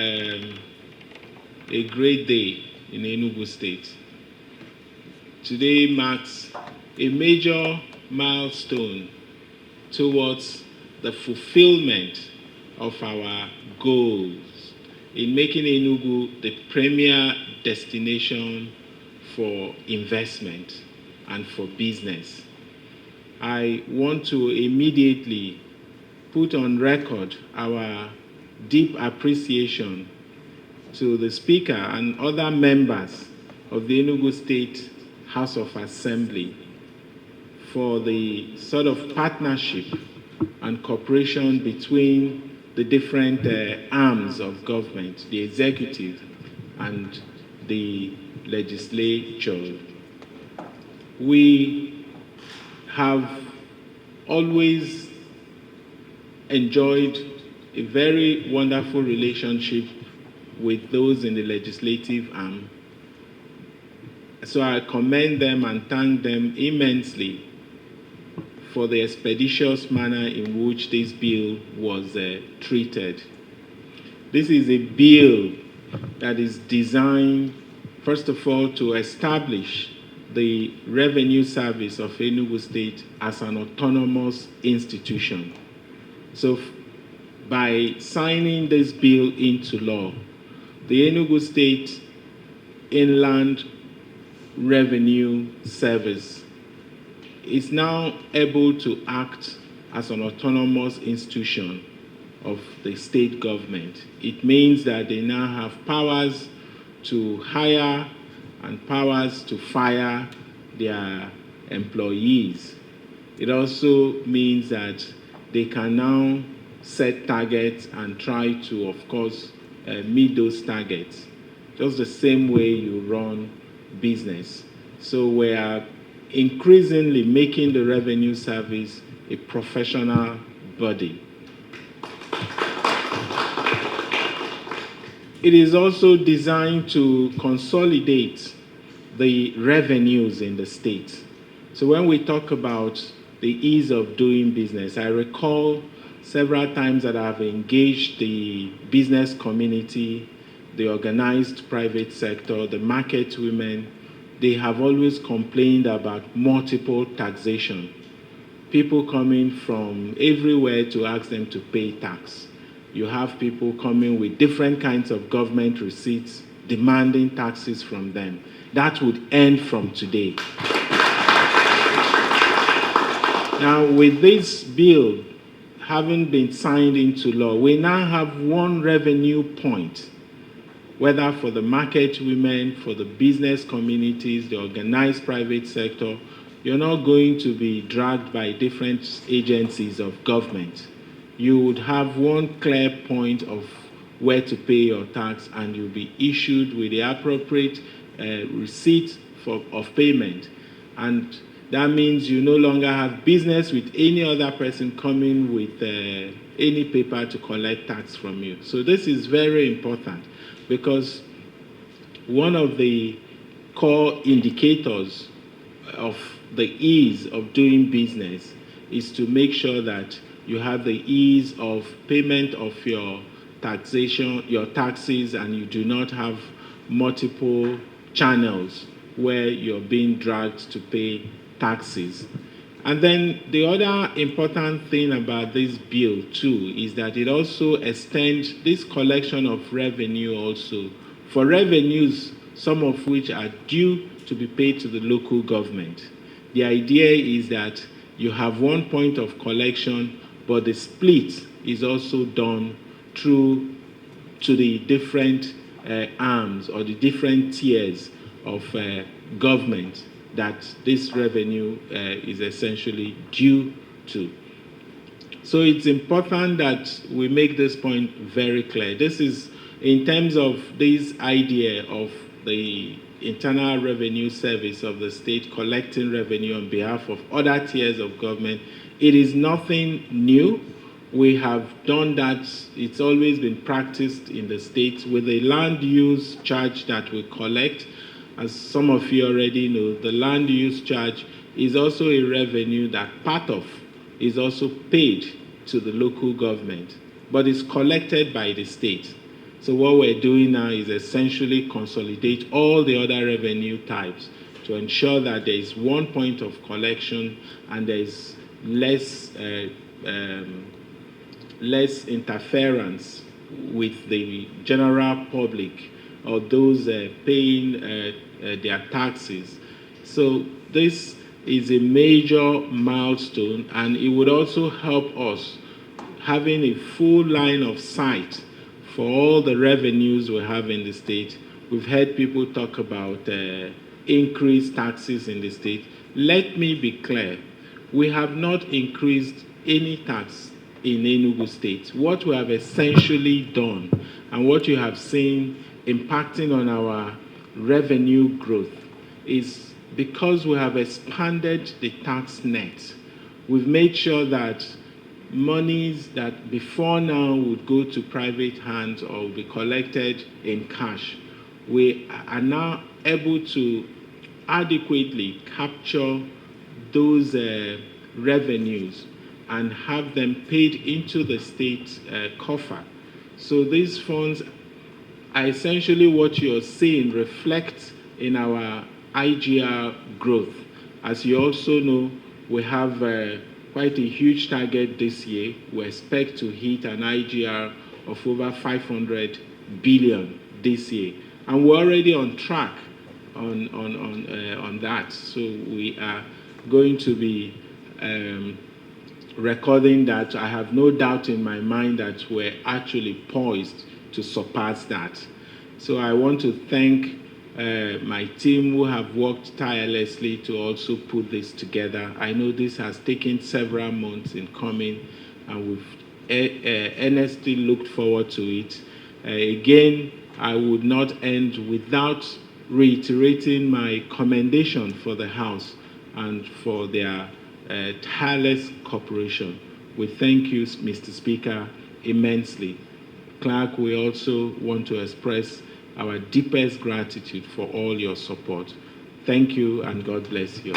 a great day in Enugu State. Today marks a major milestone towards the fulfillment of our goals in making Enugu the premier destination for investment and for business. I want to immediately put on record our deep appreciation to the Speaker and other members of the Enugu State House of Assembly for the sort of partnership and cooperation between the different arms of government, the executive and the legislature. We have always enjoyed a very wonderful relationship with those in the legislative arm. So I commend them and thank them immensely for the expeditious manner in which this bill was treated. This is a bill that is designed, first of all, to establish the revenue service of Enugu State as an autonomous institution. So by signing this bill into law, the Enugu State Inland Revenue Service is now able to act as an autonomous institution of the state government. It means that they now have powers to hire and powers to fire their employees. It also means that they can now set targets and try to, of course, meet those targets, just the same way you run business. So we are increasingly making the revenue service a professional body. It is also designed to consolidate the revenues in the state. So when we talk about the ease of doing business, I recall several times that I've engaged the business community, the organized private sector, the market women. They have always complained about multiple taxation. People coming from everywhere to ask them to pay tax. You have people coming with different kinds of government receipts, demanding taxes from them. That would end from today. Now, with this bill having been signed into law, we now have one revenue point, whether for the market women, for the business communities, the organized private sector. You're not going to be dragged by different agencies of government. You would have one clear point of where to pay your tax, and you'll be issued with the appropriate receipt of payment. And that means you no longer have business with any other person coming with any paper to collect tax from you. So this is very important, because one of the core indicators of the ease of doing business is to make sure that you have the ease of payment of your taxation, your taxes, and you do not have multiple channels where you're being dragged to pay taxes. And then the other important thing about this bill too is that it also extends this collection of revenue also for revenues, some of which are due to be paid to the local government. The idea is that you have one point of collection, but the split is also done through to the different arms or the different tiers of government that this revenue is essentially due to. So it's important that we make this point very clear. This is in terms of this idea of the Internal Revenue Service of the state collecting revenue on behalf of other tiers of government. It is nothing new. We have done that. It's always been practiced in the state with the land use charge that we collect. As some of you already know, the land use charge is also a revenue that part of is also paid to the local government, but is collected by the state. So what we're doing now is essentially consolidate all the other revenue types to ensure that there is one point of collection and there is less interference with the general public or those paying their taxes. So this is a major milestone, and it would also help us having a full line of sight for all the revenues we have in the state. We've heard people talk about increased taxes in the state. Let me be clear. We have not increased any tax in Enugu State. What we have essentially done and what you have seen impacting on our revenue growth is because we have expanded the tax net. We've made sure that monies that before now would go to private hands or be collected in cash, we are now able to adequately capture those revenues and have them paid into the state coffer. So these funds are essentially what you're seeing reflect in our IGR growth. As you also know, we have quite a huge target this year. We expect to hit an IGR of over 500 billion this year. And we're already on track on that. So we are going to be recording that. I have no doubt in my mind that we're actually poised to surpass that. So I want to thank my team who have worked tirelessly to also put this together. I know this has taken several months in coming, and we've earnestly looked forward to it. Again, I would not end without reiterating my commendation for the House and for their tireless cooperation. We thank you, Mr. Speaker, immensely. Clerk, we also want to express our deepest gratitude for all your support. Thank you, and God bless you.